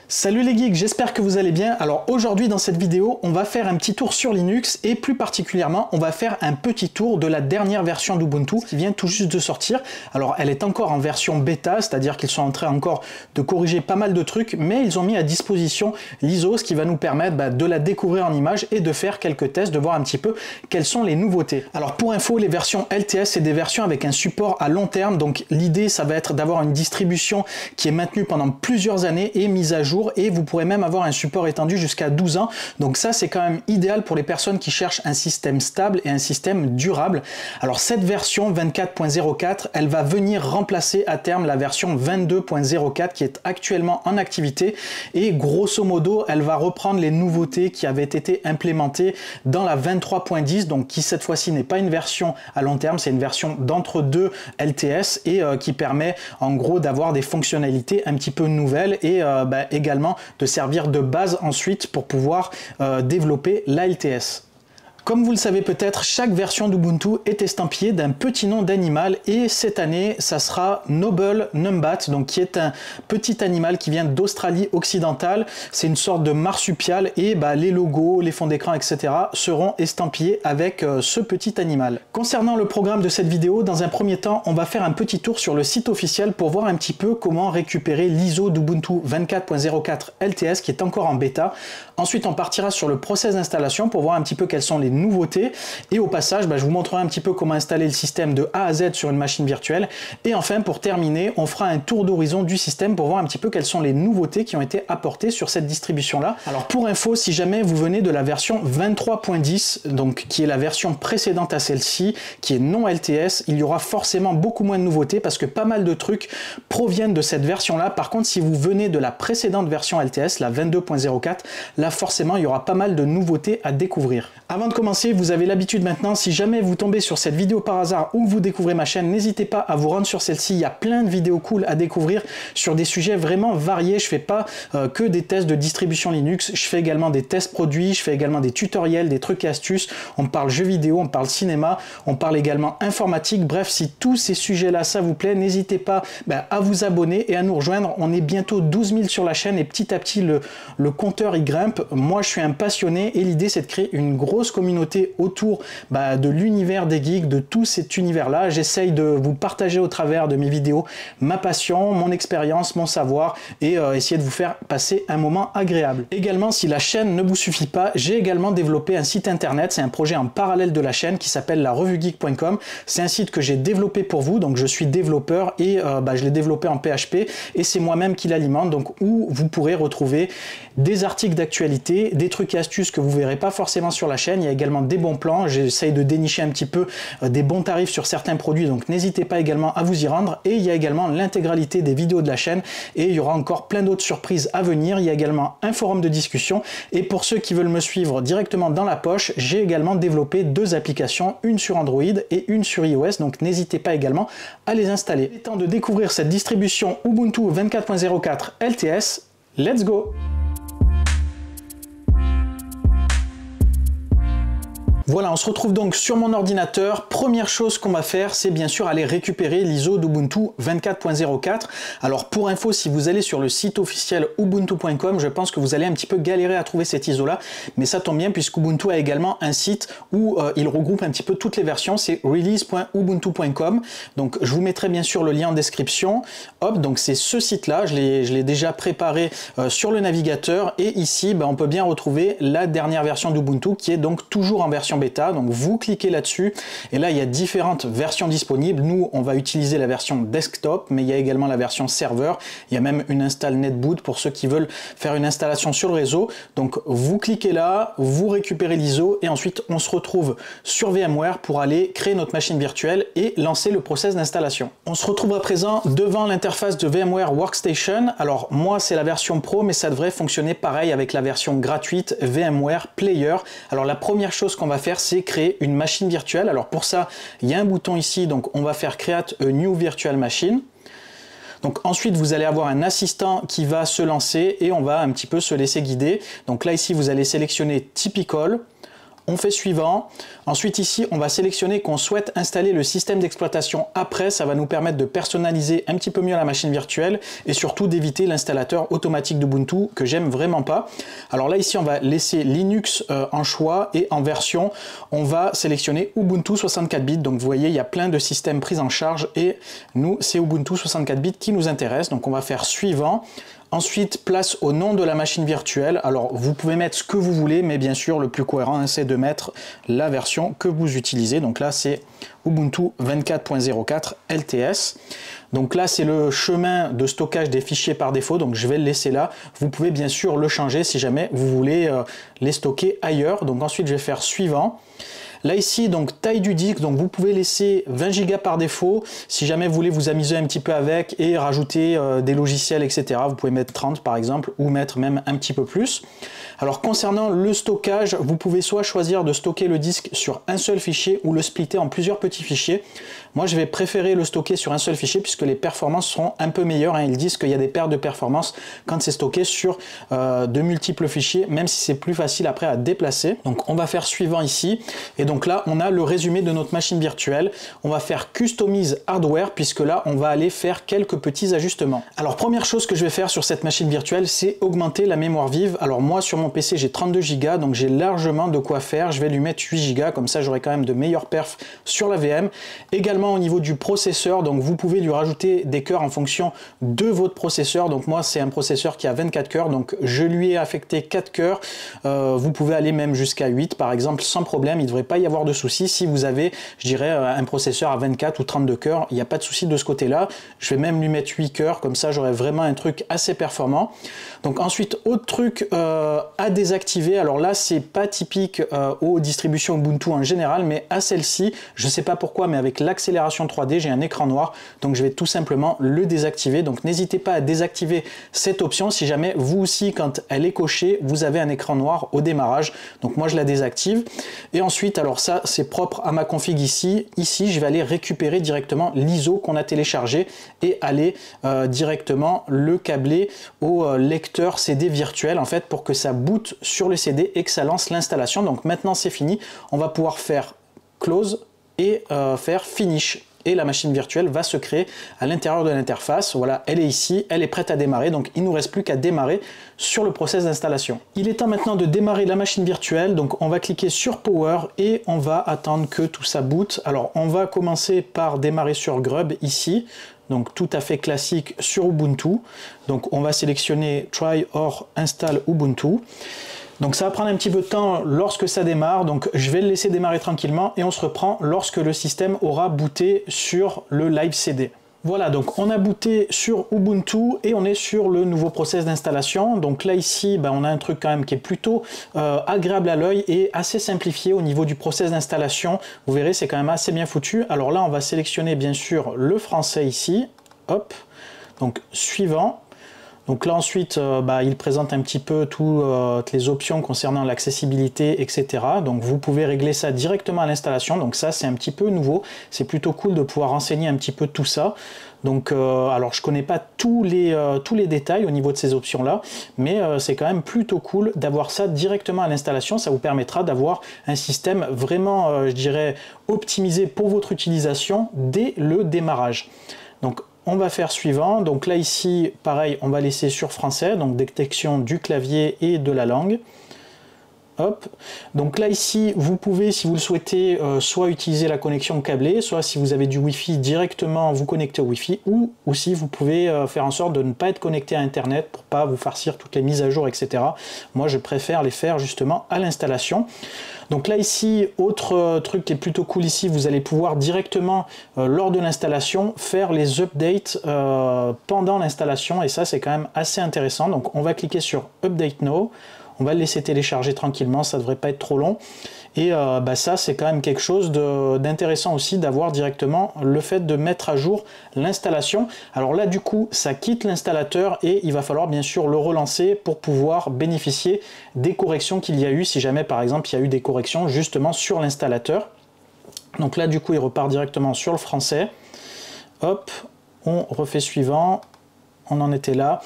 Salut les geeks, j'espère que vous allez bien. Alors aujourd'hui dans cette vidéo, on va faire un petit tour sur Linux et plus particulièrement, on va faire un petit tour de la dernière version d'Ubuntu qui vient tout juste de sortir. Alors elle est encore en version bêta, c'est-à-dire qu'ils sont en train encore de corriger pas mal de trucs, mais ils ont mis à disposition l'ISO, ce qui va nous permettre de la découvrir en images et de faire quelques tests, de voir un petit peu quelles sont les nouveautés. Alors pour info, les versions LTS, c'est des versions avec un support à long terme, donc l'idée ça va être d'avoir une distribution qui est maintenue pendant plusieurs années et mise à jour, et vous pourrez même avoir un support étendu jusqu'à 12 ans. Donc ça c'est quand même idéal pour les personnes qui cherchent un système stable et un système durable. Alors cette version 24.04, elle va venir remplacer à terme la version 22.04 qui est actuellement en activité, et grosso modo elle va reprendre les nouveautés qui avaient été implémentées dans la 23.10, donc qui cette fois-ci n'est pas une version à long terme, c'est une version d'entre-deux LTS et qui permet en gros d'avoir des fonctionnalités un petit peu nouvelles et également de servir de base ensuite pour pouvoir développer la LTS. Comme vous le savez peut-être, chaque version d'Ubuntu est estampillée d'un petit nom d'animal, et cette année, ça sera Noble Numbat, donc qui est un petit animal qui vient d'Australie occidentale. C'est une sorte de marsupial, et les logos, les fonds d'écran, etc. seront estampillés avec ce petit animal. Concernant le programme de cette vidéo, dans un premier temps, on va faire un petit tour sur le site officiel pour voir un petit peu comment récupérer l'ISO d'Ubuntu 24.04 LTS qui est encore en bêta. Ensuite, on partira sur le process d'installation pour voir un petit peu quelles sont les nouveautés, et au passage je vous montrerai un petit peu comment installer le système de A à Z sur une machine virtuelle, et enfin pour terminer on fera un tour d'horizon du système pour voir un petit peu quelles sont les nouveautés qui ont été apportées sur cette distribution là. Alors pour info, si jamais vous venez de la version 23.10, donc qui est la version précédente à celle-ci, qui est non LTS, il y aura forcément beaucoup moins de nouveautés parce que pas mal de trucs proviennent de cette version là. Par contre si vous venez de la précédente version LTS, la 22.04, là forcément il y aura pas mal de nouveautés à découvrir. Avant de commencer, vous avez l'habitude maintenant, si jamais vous tombez sur cette vidéo par hasard ou que vous découvrez ma chaîne, n'hésitez pas à vous rendre sur celle-ci. Il y a plein de vidéos cool à découvrir sur des sujets vraiment variés. Je fais pas que des tests de distribution Linux, je fais également des tests produits, je fais également des tutoriels, des trucs et astuces. On parle jeux vidéo, on parle cinéma, on parle également informatique. Bref, si tous ces sujets-là ça vous plaît, n'hésitez pas à vous abonner et à nous rejoindre. On est bientôt 12 000 sur la chaîne et petit à petit le compteur il grimpe. Moi je suis un passionné et l'idée c'est de créer une grosse communauté autour de l'univers des geeks, de tout cet univers là. J'essaye de vous partager au travers de mes vidéos ma passion, mon expérience, mon savoir, et essayer de vous faire passer un moment agréable. Également, si la chaîne ne vous suffit pas, j'ai également développé un site internet, c'est un projet en parallèle de la chaîne qui s'appelle larevuegeek.com. c'est un site que j'ai développé pour vous, donc je suis développeur et je l'ai développé en PHP et c'est moi-même qui l'alimente, donc où vous pourrez retrouver des articles d'actualité, des trucs et astuces que vous verrez pas forcément sur la chaîne. Il y a également des bons plans, j'essaye de dénicher un petit peu des bons tarifs sur certains produits, donc n'hésitez pas également à vous y rendre. Et il y a également l'intégralité des vidéos de la chaîne, et il y aura encore plein d'autres surprises à venir. Il y a également un forum de discussion, et pour ceux qui veulent me suivre directement dans la poche, j'ai également développé deux applications, une sur Android et une sur iOS, donc n'hésitez pas également à les installer. Il est temps de découvrir cette distribution Ubuntu 24.04 LTS, let's go! Voilà, on se retrouve donc sur mon ordinateur. Première chose qu'on va faire, c'est bien sûr aller récupérer l'ISO d'Ubuntu 24.04. Alors pour info, si vous allez sur le site officiel ubuntu.com, je pense que vous allez un petit peu galérer à trouver cette ISO là, mais ça tombe bien puisqu'Ubuntu a également un site où il regroupe un petit peu toutes les versions, c'est release.ubuntu.com. donc je vous mettrai bien sûr le lien en description. Hop, donc c'est ce site là, je l'ai déjà préparé sur le navigateur, et ici on peut bien retrouver la dernière version d'Ubuntu qui est donc toujours en version bêta. Donc vous cliquez là-dessus et là il y a différentes versions disponibles. Nous on va utiliser la version desktop, mais il y a également la version serveur, il y a même une install netboot pour ceux qui veulent faire une installation sur le réseau. Donc vous cliquez là, vous récupérez l'ISO, et ensuite on se retrouve sur VMware pour aller créer notre machine virtuelle et lancer le process d'installation. On se retrouve à présent devant l'interface de VMware Workstation. Alors moi c'est la version pro, mais ça devrait fonctionner pareil avec la version gratuite VMware Player. Alors la première chose qu'on va faire, c'est créer une machine virtuelle. Alors pour ça, il y a un bouton ici, donc on va faire Create a New Virtual Machine. Donc ensuite, vous allez avoir un assistant qui va se lancer et on va un petit peu se laisser guider. Donc là, ici, vous allez sélectionner Typical. On fait suivant. Ensuite ici, on va sélectionner qu'on souhaite installer le système d'exploitation après. Ça va nous permettre de personnaliser un petit peu mieux la machine virtuelle et surtout d'éviter l'installateur automatique d'Ubuntu que j'aime vraiment pas. Alors là ici, on va laisser Linux en choix et en version, on va sélectionner Ubuntu 64 bits. Donc vous voyez, il y a plein de systèmes pris en charge et nous, c'est Ubuntu 64 bits qui nous intéresse. Donc on va faire suivant. Ensuite, place au nom de la machine virtuelle. Alors, vous pouvez mettre ce que vous voulez, mais bien sûr, le plus cohérent, hein, c'est de mettre la version que vous utilisez. Donc là, c'est Ubuntu 24.04 LTS. Donc là, c'est le chemin de stockage des fichiers par défaut. Donc, je vais le laisser là. Vous pouvez bien sûr le changer si jamais vous voulez les stocker ailleurs. Donc ensuite, je vais faire suivant. Là ici, donc taille du disque, donc vous pouvez laisser 20 Go par défaut. Si jamais vous voulez vous amuser un petit peu avec et rajouter des logiciels, etc., vous pouvez mettre 30 par exemple, ou mettre même un petit peu plus. Alors concernant le stockage, vous pouvez soit choisir de stocker le disque sur un seul fichier ou le splitter en plusieurs petits fichiers. Moi, je vais préférer le stocker sur un seul fichier puisque les performances seront un peu meilleures. Hein. Ils disent qu'il y a des pertes de performance quand c'est stocké sur de multiples fichiers, même si c'est plus facile après à déplacer. Donc, on va faire suivant ici. Et donc là, on a le résumé de notre machine virtuelle. On va faire Customize Hardware puisque là, on va aller faire quelques petits ajustements. Alors, première chose que je vais faire sur cette machine virtuelle, c'est augmenter la mémoire vive. Alors moi, sur mon PC, j'ai 32 Go, donc j'ai largement de quoi faire. Je vais lui mettre 8 Go, comme ça, j'aurai quand même de meilleures perfs sur la VM. Également, au niveau du processeur, donc vous pouvez lui rajouter des cœurs en fonction de votre processeur. Donc moi, c'est un processeur qui a 24 cœurs, donc je lui ai affecté 4 cœurs. Vous pouvez aller même jusqu'à 8 par exemple sans problème. Il ne devrait pas y avoir de souci si vous avez, je dirais, un processeur à 24 ou 32 cœurs. Il n'y a pas de souci de ce côté-là. Je vais même lui mettre 8 cœurs, comme ça j'aurai vraiment un truc assez performant. Donc ensuite, autre truc à désactiver. Alors là, c'est pas typique aux distributions Ubuntu en général, mais à celle-ci, je ne sais pas pourquoi, mais avec l'accélération 3D, j'ai un écran noir, donc je vais tout simplement le désactiver. Donc n'hésitez pas à désactiver cette option si jamais vous aussi, quand elle est cochée, vous avez un écran noir au démarrage. Donc moi je la désactive. Et ensuite, alors ça c'est propre à ma config ici. Ici, je vais aller récupérer directement l'ISO qu'on a téléchargé et aller directement le câbler au lecteur CD virtuel en fait pour que ça boot sur le CD et que ça lance l'installation. Donc maintenant c'est fini. On va pouvoir faire close et faire finish et la machine virtuelle va se créer à l'intérieur de l'interface. Voilà, elle est ici, elle est prête à démarrer, donc il ne nous reste plus qu'à démarrer sur le process d'installation. Il est temps maintenant de démarrer la machine virtuelle, donc on va cliquer sur Power et on va attendre que tout ça boot. Alors on va commencer par démarrer sur Grub ici, donc tout à fait classique sur Ubuntu. Donc on va sélectionner Try or Install Ubuntu. Donc ça va prendre un petit peu de temps lorsque ça démarre, donc je vais le laisser démarrer tranquillement et on se reprend lorsque le système aura booté sur le live CD. Voilà, donc on a booté sur Ubuntu et on est sur le nouveau process d'installation. Donc là ici, on a un truc quand même qui est plutôt agréable à l'œil et assez simplifié au niveau du process d'installation. Vous verrez, c'est quand même assez bien foutu. Alors là, on va sélectionner bien sûr le français ici. Hop, donc suivant. Donc là ensuite, il présente un petit peu toutes les options concernant l'accessibilité, etc. Donc vous pouvez régler ça directement à l'installation. Donc ça c'est un petit peu nouveau. C'est plutôt cool de pouvoir renseigner un petit peu tout ça. Donc alors je connais pas tous les détails au niveau de ces options là, mais c'est quand même plutôt cool d'avoir ça directement à l'installation. Ça vous permettra d'avoir un système vraiment, je dirais, optimisé pour votre utilisation dès le démarrage. Donc on va faire suivant, donc là ici pareil on va laisser sur français, donc détection du clavier et de la langue. Hop. Donc là ici vous pouvez, si vous le souhaitez, soit utiliser la connexion câblée, soit si vous avez du Wi-Fi directement vous connecter au Wi-Fi, ou aussi vous pouvez faire en sorte de ne pas être connecté à internet pour pas vous farcir toutes les mises à jour, etc. Moi je préfère les faire justement à l'installation. Donc là ici, autre truc qui est plutôt cool ici, vous allez pouvoir directement lors de l'installation faire les updates pendant l'installation et ça c'est quand même assez intéressant. Donc on va cliquer sur Update Now. On va le laisser télécharger tranquillement, ça ne devrait pas être trop long. Et ça, c'est quand même quelque chose d'intéressant aussi d'avoir directement le fait de mettre à jour l'installation. Alors là, du coup, ça quitte l'installateur et il va falloir bien sûr le relancer pour pouvoir bénéficier des corrections qu'il y a eu, si jamais par exemple il y a eu des corrections justement sur l'installateur. Donc là, du coup, il repart directement sur le français. Hop, on refait suivant. On en était là.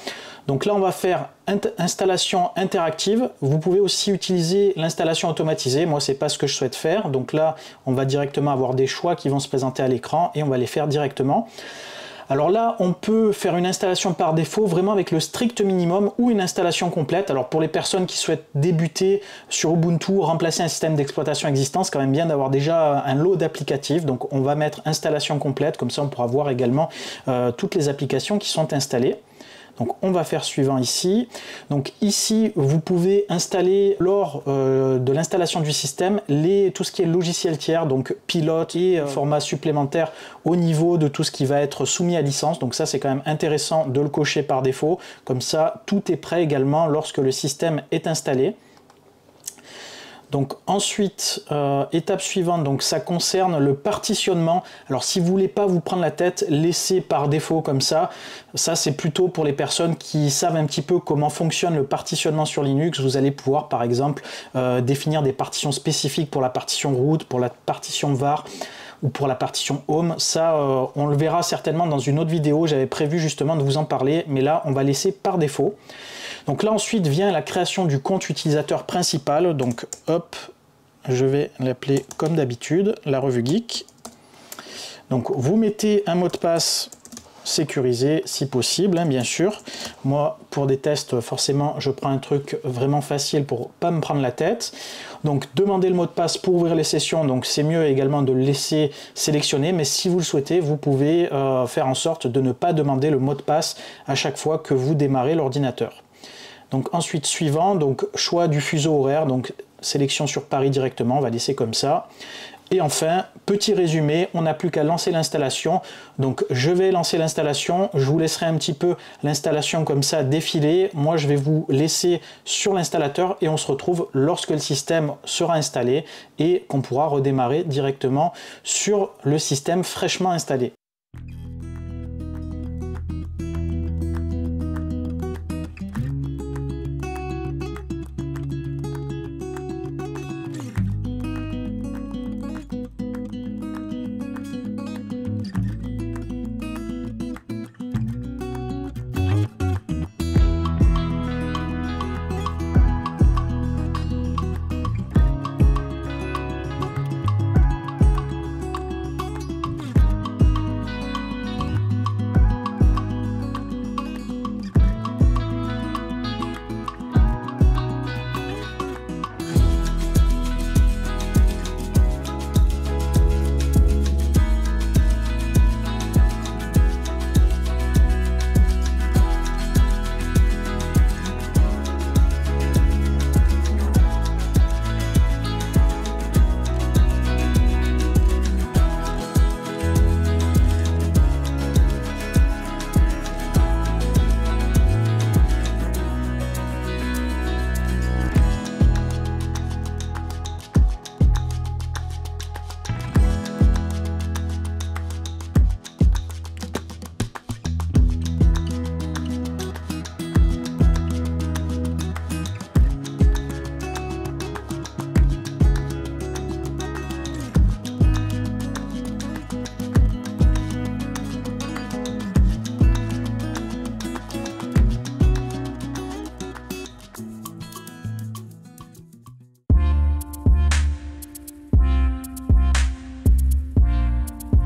Donc là, on va faire installation interactive. Vous pouvez aussi utiliser l'installation automatisée. Moi, c'est pas ce que je souhaite faire. Donc là, on va directement avoir des choix qui vont se présenter à l'écran et on va les faire directement. Alors là, on peut faire une installation par défaut vraiment avec le strict minimum ou une installation complète. Alors pour les personnes qui souhaitent débuter sur Ubuntu, remplacer un système d'exploitation existant, c'est quand même bien d'avoir déjà un lot d'applicatifs. Donc on va mettre installation complète, comme ça on pourra voir également toutes les applications qui sont installées. Donc on va faire suivant ici. Donc ici, vous pouvez installer lors de l'installation du système tout ce qui est logiciel tiers, donc pilote et format supplémentaire au niveau de tout ce qui va être soumis à licence. Donc ça, c'est quand même intéressant de le cocher par défaut. Comme ça, tout est prêt également lorsque le système est installé. Donc ensuite, étape suivante, donc ça concerne le partitionnement. Alors si vous voulez pas vous prendre la tête, laissez par défaut comme ça. Ça c'est plutôt pour les personnes qui savent un petit peu comment fonctionne le partitionnement sur Linux. Vous allez pouvoir par exemple définir des partitions spécifiques pour la partition root, pour la partition var ou pour la partition home. Ça on le verra certainement dans une autre vidéo. J'avais prévu justement de vous en parler, mais là on va laisser par défaut. Donc là ensuite vient la création du compte utilisateur principal. Donc hop, je vais l'appeler comme d'habitude, la revue geek. Donc vous mettez un mot de passe sécurisé si possible, hein, bien sûr. Moi pour des tests forcément je prends un truc vraiment facile pour pas me prendre la tête. Donc demandez le mot de passe pour ouvrir les sessions, donc c'est mieux également de le laisser sélectionner, mais si vous le souhaitez, vous pouvez faire en sorte de ne pas demander le mot de passe à chaque fois que vous démarrez l'ordinateur. Donc ensuite suivant, donc choix du fuseau horaire, donc sélection sur Paris directement, on va laisser comme ça. Et enfin, petit résumé, on n'a plus qu'à lancer l'installation. Donc je vais lancer l'installation, je vous laisserai un petit peu l'installation comme ça défiler. Moi je vais vous laisser sur l'installateur et on se retrouve lorsque le système sera installé et qu'on pourra redémarrer directement sur le système fraîchement installé.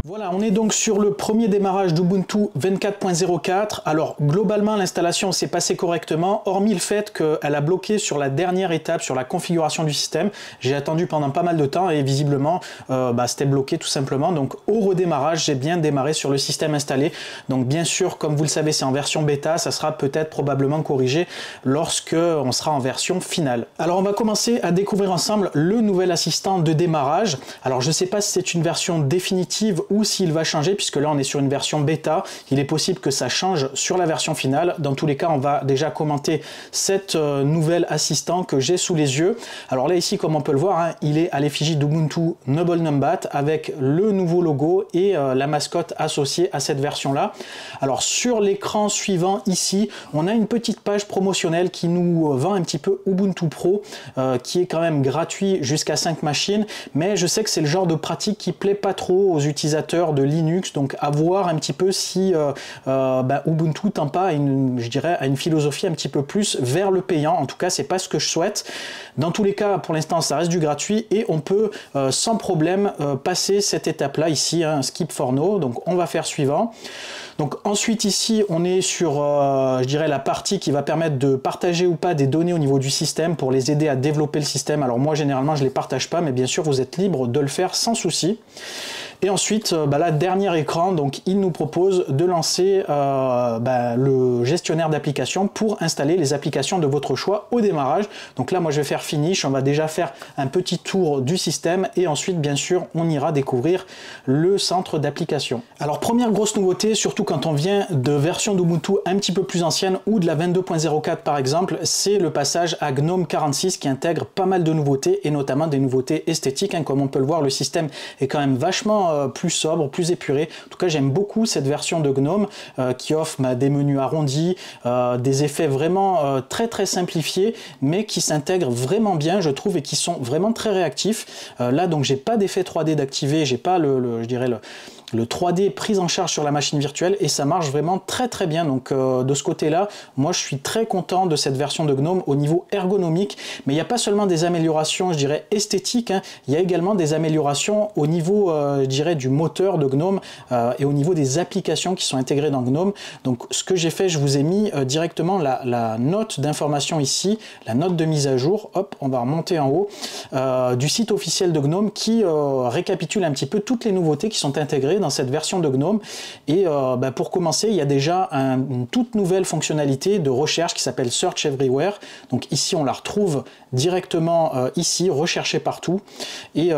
Voilà, on est donc sur le premier démarrage d'Ubuntu 24.04. Alors globalement l'installation s'est passée correctement, hormis le fait qu'elle a bloqué sur la dernière étape, sur la configuration du système. J'ai attendu pendant pas mal de temps et visiblement c'était bloqué tout simplement. Donc au redémarrage, j'ai bien démarré sur le système installé. Donc bien sûr, comme vous le savez, c'est en version bêta, ça sera peut-être probablement corrigé lorsque on sera en version finale. Alors on va commencer à découvrir ensemble le nouvel assistant de démarrage. Alors je ne sais pas si c'est une version définitive ou s'il va changer, puisque là on est sur une version bêta. Il est possible que ça change sur la version finale. Dans tous les cas, on va déjà commenter cette nouvel assistant que j'ai sous les yeux. Alors là ici, comme on peut le voir, hein, il est à l'effigie d'Ubuntu Noble Numbat avec le nouveau logo et la mascotte associée à cette version là. Alors sur l'écran suivant ici, on a une petite page promotionnelle qui nous vend un petit peu Ubuntu Pro, qui est quand même gratuit jusqu'à 5 machines, mais je sais que c'est le genre de pratique qui plaît pas trop aux utilisateurs de Linux, donc à voir un petit peu si Ubuntu tend pas à une philosophie un petit peu plus vers le payant. En tout cas, c'est pas ce que je souhaite. Dans tous les cas, pour l'instant, ça reste du gratuit et on peut sans problème passer cette étape-là ici, hein, skip for now. Donc on va faire suivant. Donc ensuite ici, on est sur, je dirais, la partie qui va permettre de partager ou pas des données au niveau du système pour les aider à développer le système. Alors moi, généralement, je ne les partage pas, mais bien sûr, vous êtes libre de le faire sans souci. Et ensuite, là, dernier écran, donc il nous propose de lancer le gestionnaire d'applications pour installer les applications de votre choix au démarrage. Donc là, moi, je vais faire finish. On va déjà faire un petit tour du système et ensuite, bien sûr, on ira découvrir le centre d'application. Alors, première grosse nouveauté, surtout quand on vient de versions d'Ubuntu un petit peu plus anciennes ou de la 22.04 par exemple, c'est le passage à GNOME 46 qui intègre pas mal de nouveautés et notamment des nouveautés esthétiques. Hein. Comme on peut le voir, le système est quand même vachement plus sobre, plus épuré. En tout cas, j'aime beaucoup cette version de GNOME qui offre des menus arrondis, des effets vraiment très simplifiés, mais qui s'intègrent vraiment bien, je trouve, et qui sont vraiment très réactifs. Là, donc, j'ai pas d'effet 3D d'activer, j'ai pas je dirais le 3D prise en charge sur la machine virtuelle et ça marche vraiment très bien. Donc de ce côté-là, moi je suis très content de cette version de GNOME au niveau ergonomique, mais il n'y a pas seulement des améliorations, je dirais, esthétiques, hein, il y a également des améliorations au niveau, je dirais, du moteur de GNOME et au niveau des applications qui sont intégrées dans GNOME. Donc ce que j'ai fait, je vous ai mis directement la note d'information ici, la note de mise à jour, hop, on va remonter en haut, du site officiel de GNOME qui récapitule un petit peu toutes les nouveautés qui sont intégrées dans cette version de GNOME. Et pour commencer, il y a déjà une toute nouvelle fonctionnalité de recherche qui s'appelle Search Everywhere. Donc ici, on la retrouve directement ici, rechercher partout, et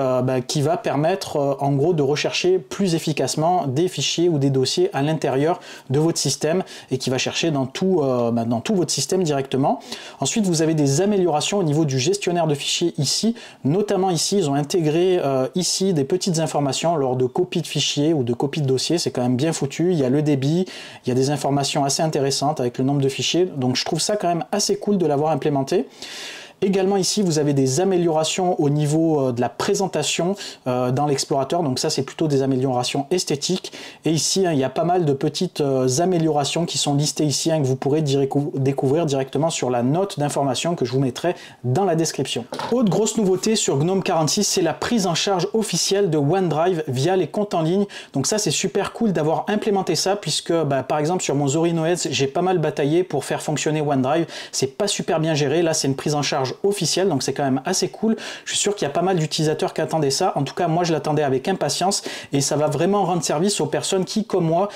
qui va permettre en gros de rechercher plus efficacement des fichiers ou des dossiers à l'intérieur de votre système et qui va chercher dans tout votre système directement. Ensuite, vous avez des améliorations au niveau du gestionnaire de fichiers ici, notamment ici, ils ont intégré ici des petites informations lors de copies de fichiers ou de copies de dossiers. C'est quand même bien foutu, il y a le débit, il y a des informations assez intéressantes avec le nombre de fichiers, donc je trouve ça quand même assez cool de l'avoir implémenté. Également ici, vous avez des améliorations au niveau de la présentation dans l'explorateur. Donc ça, c'est plutôt des améliorations esthétiques. Et ici, il y a pas mal de petites améliorations qui sont listées ici, que vous pourrez découvrir directement sur la note d'information que je vous mettrai dans la description. Autre grosse nouveauté sur GNOME 46, c'est la prise en charge officielle de OneDrive via les comptes en ligne. Donc ça, c'est super cool d'avoir implémenté ça, puisque par exemple sur mon Zorin OS, j'ai pas mal bataillé pour faire fonctionner OneDrive. C'est pas super bien géré. Là, c'est une prise en charge officielle, donc c'est quand même assez cool. Je suis sûr qu'il y a pas mal d'utilisateurs qui attendaient ça. En tout cas, moi je l'attendais avec impatience et ça va vraiment rendre service aux personnes qui, comme moi,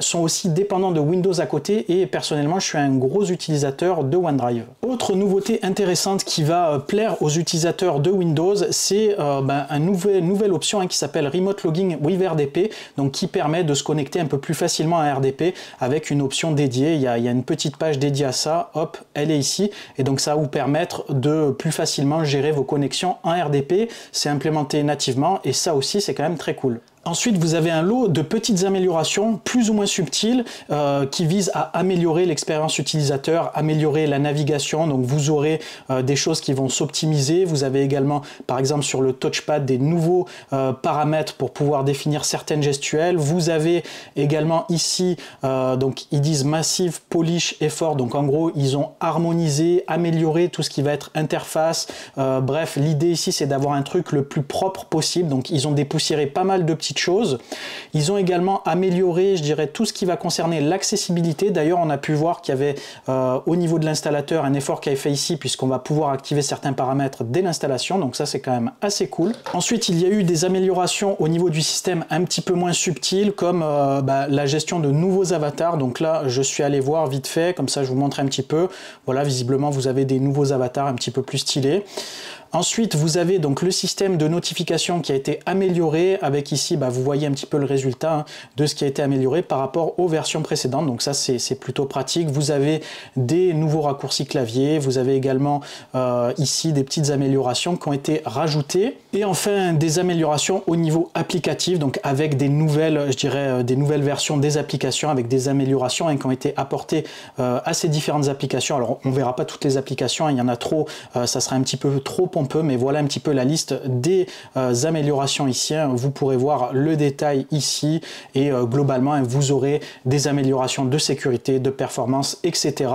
sont aussi dépendants de Windows à côté, et personnellement, je suis un gros utilisateur de OneDrive. Autre nouveauté intéressante qui va plaire aux utilisateurs de Windows, c'est une nouvelle option qui s'appelle Remote Logging with RDP, donc qui permet de se connecter un peu plus facilement à RDP avec une option dédiée. Il y a une petite page dédiée à ça, hop, elle est ici, et donc ça va vous permettre de plus facilement gérer vos connexions en RDP. C'est implémenté nativement et ça aussi, c'est quand même très cool. Ensuite, vous avez un lot de petites améliorations plus ou moins subtiles qui visent à améliorer l'expérience utilisateur, améliorer la navigation. Donc vous aurez des choses qui vont s'optimiser. Vous avez également, par exemple sur le touchpad, des nouveaux paramètres pour pouvoir définir certaines gestuelles. Vous avez également ici, donc ils disent Massive Polish Effort. Donc en gros, ils ont harmonisé, amélioré tout ce qui va être interface. Bref, l'idée ici, c'est d'avoir un truc le plus propre possible. Donc ils ont dépoussiéré pas mal de petites choses. Ils ont également amélioré, je dirais, tout ce qui va concerner l'accessibilité. D'ailleurs, on a pu voir qu'il y avait au niveau de l'installateur un effort qui a été fait ici, puisqu'on va pouvoir activer certains paramètres dès l'installation. Donc ça, c'est quand même assez cool. Ensuite, il y a eu des améliorations au niveau du système un petit peu moins subtiles, comme la gestion de nouveaux avatars. Donc là, je suis allé voir vite fait, comme ça je vous montre un petit peu. Voilà, visiblement, vous avez des nouveaux avatars un petit peu plus stylés. Ensuite, vous avez donc le système de notification qui a été amélioré avec ici, vous voyez un petit peu le résultat de ce qui a été amélioré par rapport aux versions précédentes. Donc ça, c'est plutôt pratique. Vous avez des nouveaux raccourcis clavier. Vous avez également ici des petites améliorations qui ont été rajoutées. Et enfin, des améliorations au niveau applicatif, donc avec des nouvelles, je dirais, des nouvelles versions des applications, avec des améliorations qui ont été apportées à ces différentes applications. Alors, on ne verra pas toutes les applications, il y en a trop, ça serait un petit peu trop pompeux on peut, mais voilà un petit peu la liste des améliorations ici. Vous pourrez voir le détail ici et globalement vous aurez des améliorations de sécurité, de performance, etc.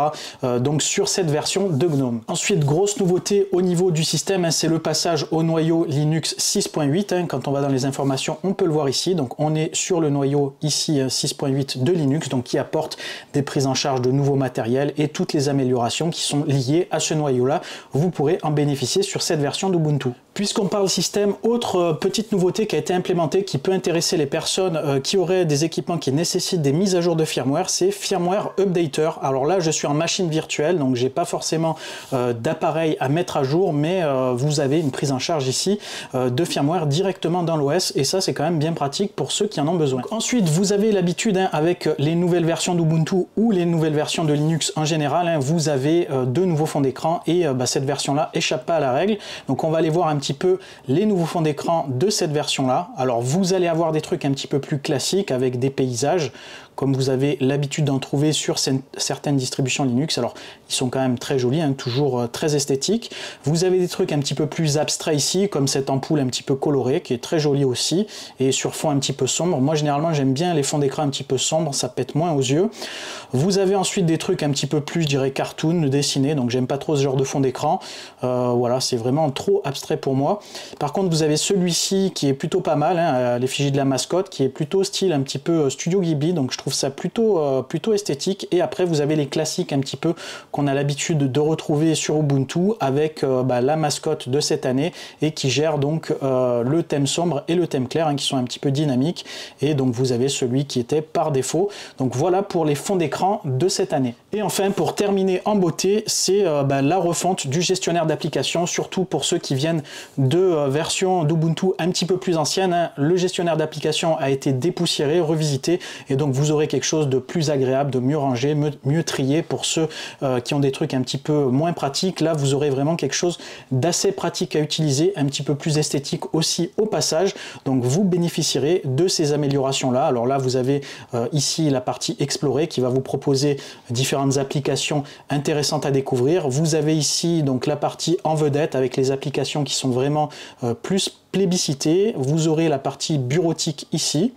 Donc sur cette version de GNOME. Ensuite, grosse nouveauté au niveau du système, c'est le passage au noyau Linux 6.8. Quand on va dans les informations, on peut le voir ici. Donc on est sur le noyau ici 6.8 de Linux, donc qui apporte des prises en charge de nouveaux matériels et toutes les améliorations qui sont liées à ce noyau-là. Vous pourrez en bénéficier sur cette version d'Ubuntu. Puisqu'on parle système, autre petite nouveauté qui a été implémentée qui peut intéresser les personnes qui auraient des équipements qui nécessitent des mises à jour de firmware, c'est Firmware Updater. Alors là, je suis en machine virtuelle, donc j'ai pas forcément d'appareil à mettre à jour, mais vous avez une prise en charge ici de firmware directement dans l'OS, et ça c'est quand même bien pratique pour ceux qui en ont besoin. Donc, ensuite, vous avez l'habitude avec les nouvelles versions d'Ubuntu ou les nouvelles versions de Linux en général, vous avez de nouveaux fonds d'écran et cette version-là échappe pas à la règle. Donc on va aller voir un petit peu les nouveaux fonds d'écran de cette version-là. Alors vous allez avoir des trucs un petit peu plus classiques avec des paysages, comme vous avez l'habitude d'en trouver sur certaines distributions Linux. Alors ils sont quand même très jolis, toujours très esthétiques. Vous avez des trucs un petit peu plus abstraits ici, comme cette ampoule un petit peu colorée, qui est très jolie aussi, et sur fond un petit peu sombre. Moi généralement j'aime bien les fonds d'écran un petit peu sombres, ça pète moins aux yeux. Vous avez ensuite des trucs un petit peu plus, je dirais, cartoon, dessinés, donc j'aime pas trop ce genre de fond d'écran. Voilà, c'est vraiment trop abstrait pour moi. Par contre, vous avez celui-ci qui est plutôt pas mal, l'effigie de la mascotte, qui est plutôt style un petit peu Studio Ghibli, donc je trouve ça plutôt esthétique. Et après, vous avez les classiques un petit peu qu'on a l'habitude de retrouver sur Ubuntu avec la mascotte de cette année et qui gère donc le thème sombre et le thème clair, qui sont un petit peu dynamiques. Et donc, vous avez celui qui était par défaut. Donc voilà pour les fonds d'écran de cette année. Et enfin, pour terminer en beauté, c'est la refonte du gestionnaire d'applications, surtout pour ceux qui viennent de versions d'Ubuntu un petit peu plus anciennes. Le gestionnaire d'applications a été dépoussiéré, revisité, et donc vous aurez quelque chose de plus agréable, de mieux rangé, mieux trié pour ceux qui ont des trucs un petit peu moins pratiques. Là, vous aurez vraiment quelque chose d'assez pratique à utiliser, un petit peu plus esthétique aussi au passage. Donc vous bénéficierez de ces améliorations-là. Alors là, vous avez ici la partie explorer qui va vous proposer différentes applications intéressantes à découvrir. Vous avez ici donc la partie en vedette avec les applications qui sont vraiment plus plébiscitées. Vous aurez la partie bureautique ici,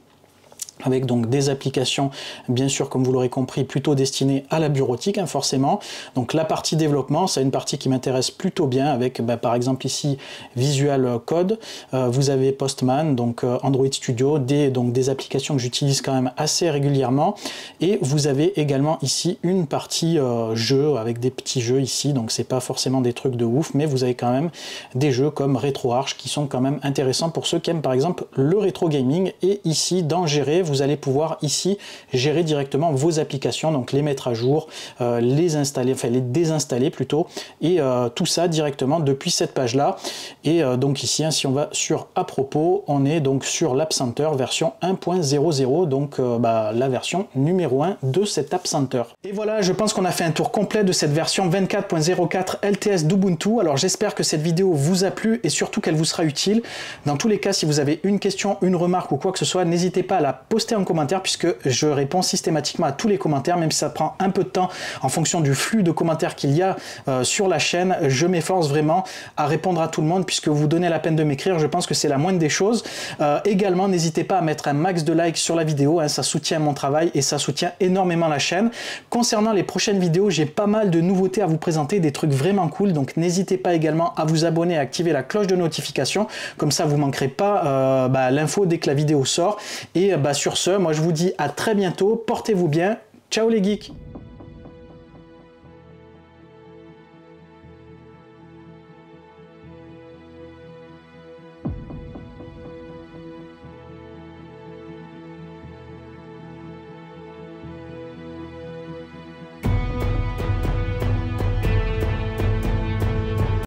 avec donc des applications, bien sûr, comme vous l'aurez compris, plutôt destinées à la bureautique, forcément. Donc la partie développement, c'est une partie qui m'intéresse plutôt bien, avec par exemple ici Visual Code, vous avez Postman, donc Android Studio, des applications que j'utilise quand même assez régulièrement, et vous avez également ici une partie jeu, avec des petits jeux ici, donc c'est pas forcément des trucs de ouf, mais vous avez quand même des jeux comme RetroArch qui sont quand même intéressants pour ceux qui aiment par exemple le rétro gaming. Et ici dans Gérer, vous allez pouvoir ici gérer directement vos applications, donc les mettre à jour, les installer, enfin les désinstaller plutôt, et tout ça directement depuis cette page là. Et donc ici, si on va sur à propos, on est donc sur l'App Center version 1.00, donc la version numéro 1 de cet App Center. Et voilà, je pense qu'on a fait un tour complet de cette version 24.04 LTS d'Ubuntu. Alors j'espère que cette vidéo vous a plu et surtout qu'elle vous sera utile. Dans tous les cas, si vous avez une question, une remarque ou quoi que ce soit, n'hésitez pas à la poster en commentaire, puisque je réponds systématiquement à tous les commentaires, même si ça prend un peu de temps en fonction du flux de commentaires qu'il y a sur la chaîne. Je m'efforce vraiment à répondre à tout le monde, puisque vous donnez la peine de m'écrire. Je pense que c'est la moindre des choses. Également, n'hésitez pas à mettre un max de likes sur la vidéo, ça soutient mon travail et ça soutient énormément la chaîne. Concernant les prochaines vidéos, j'ai pas mal de nouveautés à vous présenter, des trucs vraiment cool, donc n'hésitez pas également à vous abonner, à activer la cloche de notification, comme ça vous manquerez pas l'info dès que la vidéo sort. Et sur ce, moi je vous dis à très bientôt, portez-vous bien, ciao les geeks.